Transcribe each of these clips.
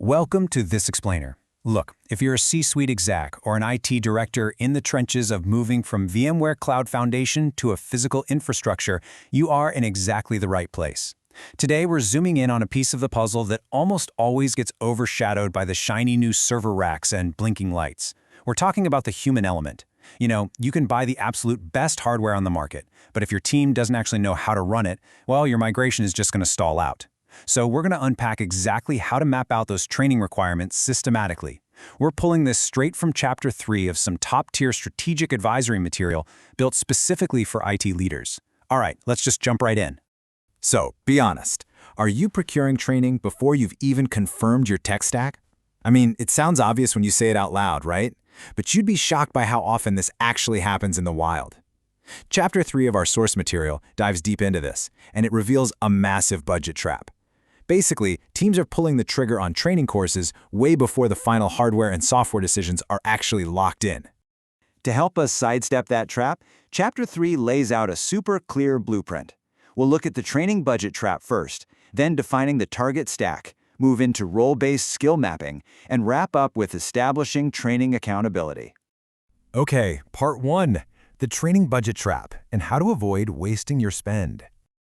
Welcome to This Explainer. Look, if you're a C-suite exec or an IT director in the trenches of moving from VMware Cloud Foundation to a physical infrastructure, you are in exactly the right place. Today, we're zooming in on a piece of the puzzle that almost always gets overshadowed by the shiny new server racks and blinking lights. We're talking about the human element. You know, you can buy the absolute best hardware on the market, but if your team doesn't actually know how to run it, well, your migration is just going to stall out. So we're going to unpack exactly how to map out those training requirements systematically. We're pulling this straight from Chapter 3 of some top-tier strategic advisory material built specifically for IT leaders. All right, let's just jump right in. So, be honest. Are you procuring training before you've even confirmed your tech stack? I mean, it sounds obvious when you say it out loud, right? But you'd be shocked by how often this actually happens in the wild. Chapter 3 of our source material dives deep into this, and it reveals a massive budget trap. Basically, teams are pulling the trigger on training courses way before the final hardware and software decisions are actually locked in. To help us sidestep that trap, Chapter 3 lays out a super clear blueprint. We'll look at the training budget trap first, then defining the target stack, move into role-based skill mapping, and wrap up with establishing training accountability. Okay, Part 1, the training budget trap and how to avoid wasting your spend.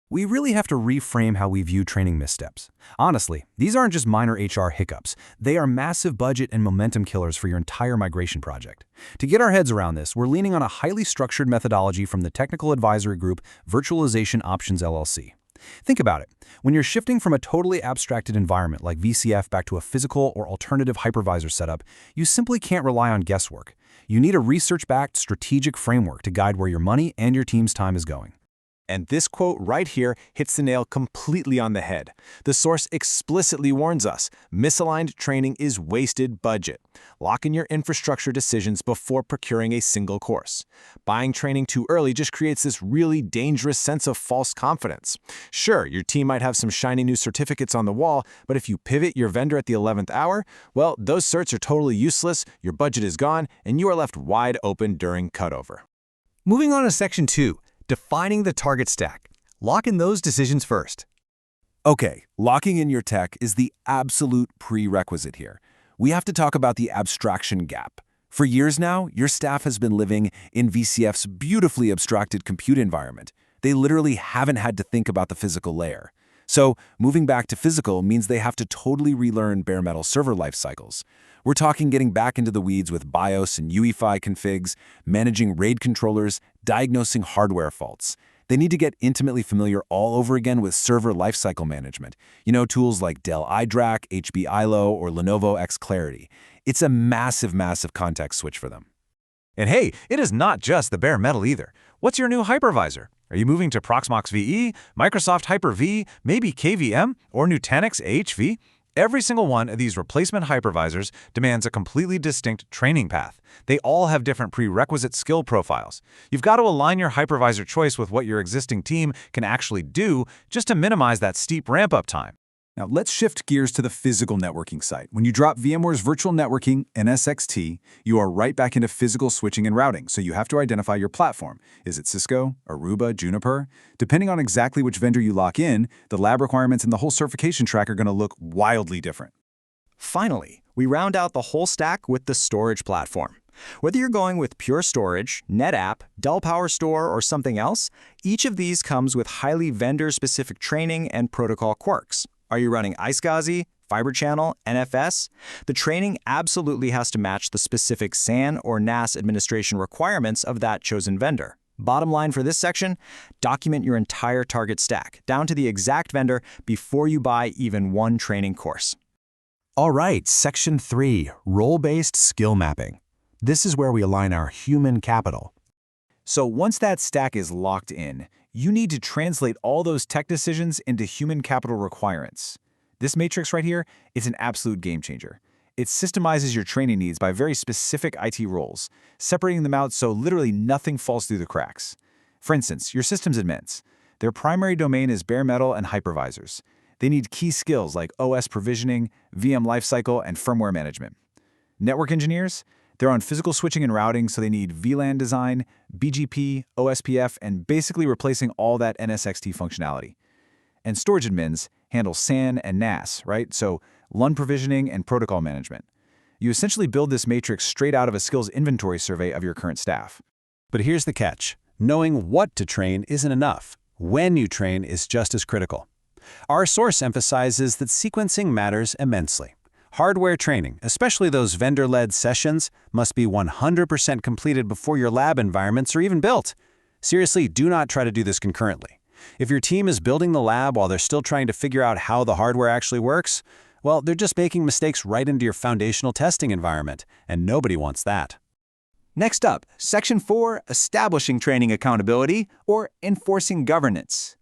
We really have to reframe how we view training missteps. Honestly, these aren't just minor HR hiccups. They are massive budget and momentum killers for your entire migration project. To get our heads around this, we're leaning on a highly structured methodology from the technical advisory group Virtualization Options LLC. Think about it. When you're shifting from a totally abstracted environment like VCF back to a physical or alternative hypervisor setup, you simply can't rely on guesswork. You need a research-backed strategic framework to guide where your money and your team's time is going. And this quote right here hits the nail completely on the head. The source explicitly warns us, misaligned training is wasted budget. Lock in your infrastructure decisions before procuring a single course. Buying training too early just creates this really dangerous sense of false confidence. Sure, your team might have some shiny new certificates on the wall, but if you pivot your vendor at the 11th hour, well, those certs are totally useless, your budget is gone, and you are left wide open during cutover. Moving on to Section 2. Defining the target stack. Lock in those decisions first. Okay, locking in your tech is the absolute prerequisite here. We have to talk about the abstraction gap. For years now, your staff has been living in VCF's beautifully abstracted compute environment. They literally haven't had to think about the physical layer. So, moving back to physical means they have to totally relearn bare metal server life cycles. We're talking getting back into the weeds with BIOS and UEFI configs, managing RAID controllers, diagnosing hardware faults. They need to get intimately familiar all over again with server lifecycle management. You know, tools like Dell iDRAC, HP ILO, or Lenovo xClarity. It's a massive, massive context switch for them. And hey, it is not just the bare metal either. What's your new hypervisor? Are you moving to Proxmox VE, Microsoft Hyper-V, maybe KVM, or Nutanix AHV? Every single one of these replacement hypervisors demands a completely distinct training path. They all have different prerequisite skill profiles. You've got to align your hypervisor choice with what your existing team can actually do just to minimize that steep ramp-up time. Now, let's shift gears to the physical networking side. When you drop VMware's virtual networking, NSXT, you are right back into physical switching and routing, so you have to identify your platform. Is it Cisco, Aruba, Juniper? Depending on exactly which vendor you lock in, the lab requirements and the whole certification track are going to look wildly different. Finally, we round out the whole stack with the storage platform. Whether you're going with Pure Storage, NetApp, Dell PowerStore, or something else, each of these comes with highly vendor-specific training and protocol quirks. Are you running iSCSI, Fiber Channel, NFS? The training absolutely has to match the specific SAN or NAS administration requirements of that chosen vendor. Bottom line for this section, document your entire target stack, down to the exact vendor before you buy even one training course. All right, Section 3, Role-Based Skill Mapping. This is where we align our human capital. So once that stack is locked in, you need to translate all those tech decisions into human capital requirements. This matrix right here is an absolute game changer. It systemizes your training needs by very specific IT roles, separating them out so literally nothing falls through the cracks. For instance, your systems admins. Their primary domain is bare metal and hypervisors. They need key skills like OS provisioning, VM lifecycle, and firmware management. Network engineers? They're on physical switching and routing, so they need VLAN design, BGP, OSPF, and basically replacing all that NSXT functionality. And storage admins handle SAN and NAS, right? So LUN provisioning, and protocol management. You essentially build this matrix straight out of a skills inventory survey of your current staff. But here's the catch. Knowing what to train isn't enough. When you train is just as critical. Our source emphasizes that sequencing matters immensely. Hardware training, especially those vendor-led sessions, must be 100% completed before your lab environments are even built. Seriously, do not try to do this concurrently. If your team is building the lab while they're still trying to figure out how the hardware actually works, well, they're just making mistakes right into your foundational testing environment, and nobody wants that. Next up, Section 4, Establishing Training Accountability, or Enforcing Governance.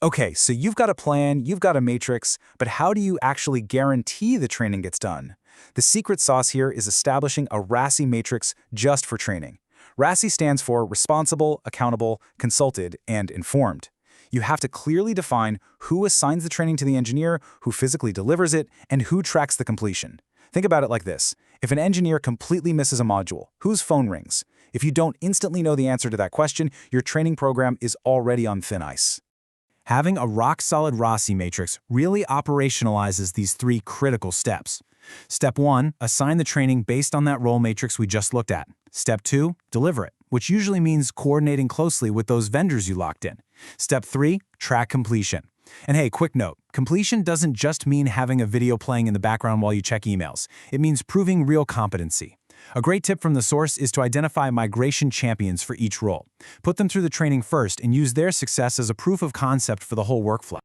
Okay, so you've got a plan, you've got a matrix, but how do you actually guarantee the training gets done? The secret sauce here is establishing a RACI matrix just for training. RACI stands for Responsible, Accountable, Consulted, and Informed. You have to clearly define who assigns the training to the engineer, who physically delivers it, and who tracks the completion. Think about it like this. If an engineer completely misses a module, whose phone rings? If you don't instantly know the answer to that question, your training program is already on thin ice. Having a rock-solid RACI matrix really operationalizes these three critical steps. Step 1, assign the training based on that role matrix we just looked at. Step 2, deliver it, which usually means coordinating closely with those vendors you locked in. Step 3, track completion. And hey, quick note, completion doesn't just mean having a video playing in the background while you check emails. It means proving real competency. A great tip from the source is to identify migration champions for each role. Put them through the training first and use their success as a proof of concept for the whole workflow.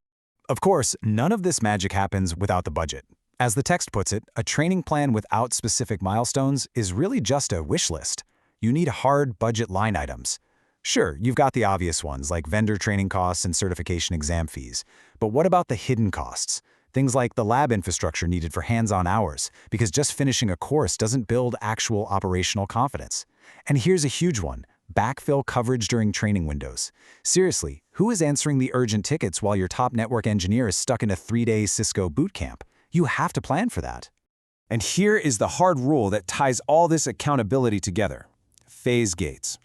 Of course, none of this magic happens without the budget. As the text puts it, a training plan without specific milestones is really just a wish list. You need hard budget line items. Sure, you've got the obvious ones like vendor training costs and certification exam fees. But what about the hidden costs? Things like the lab infrastructure needed for hands-on hours, because just finishing a course doesn't build actual operational confidence. And here's a huge one, backfill coverage during training windows. Seriously, who is answering the urgent tickets while your top network engineer is stuck in a 3-day Cisco boot camp? You have to plan for that. And here is the hard rule that ties all this accountability together. Phase gates.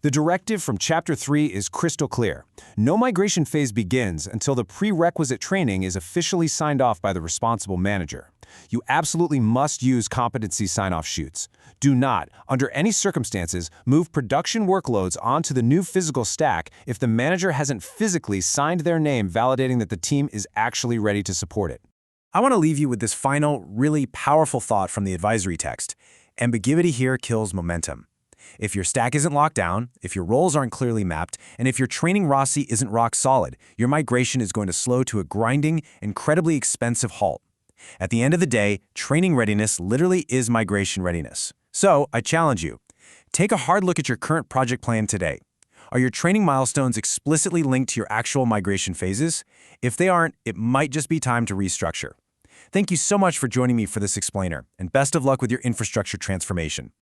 The directive from Chapter 3 is crystal clear. No migration phase begins until the prerequisite training is officially signed off by the responsible manager. You absolutely must use competency sign-off sheets. Do not, under any circumstances, move production workloads onto the new physical stack if the manager hasn't physically signed their name validating that the team is actually ready to support it. I want to leave you with this final, really powerful thought from the advisory text. Ambiguity here kills momentum. If your stack isn't locked down, if your roles aren't clearly mapped, and if your training RACI isn't rock solid, your migration is going to slow to a grinding, incredibly expensive halt. At the end of the day, training readiness literally is migration readiness. So, I challenge you. Take a hard look at your current project plan today. Are your training milestones explicitly linked to your actual migration phases? If they aren't, it might just be time to restructure. Thank you so much for joining me for this explainer, and best of luck with your infrastructure transformation.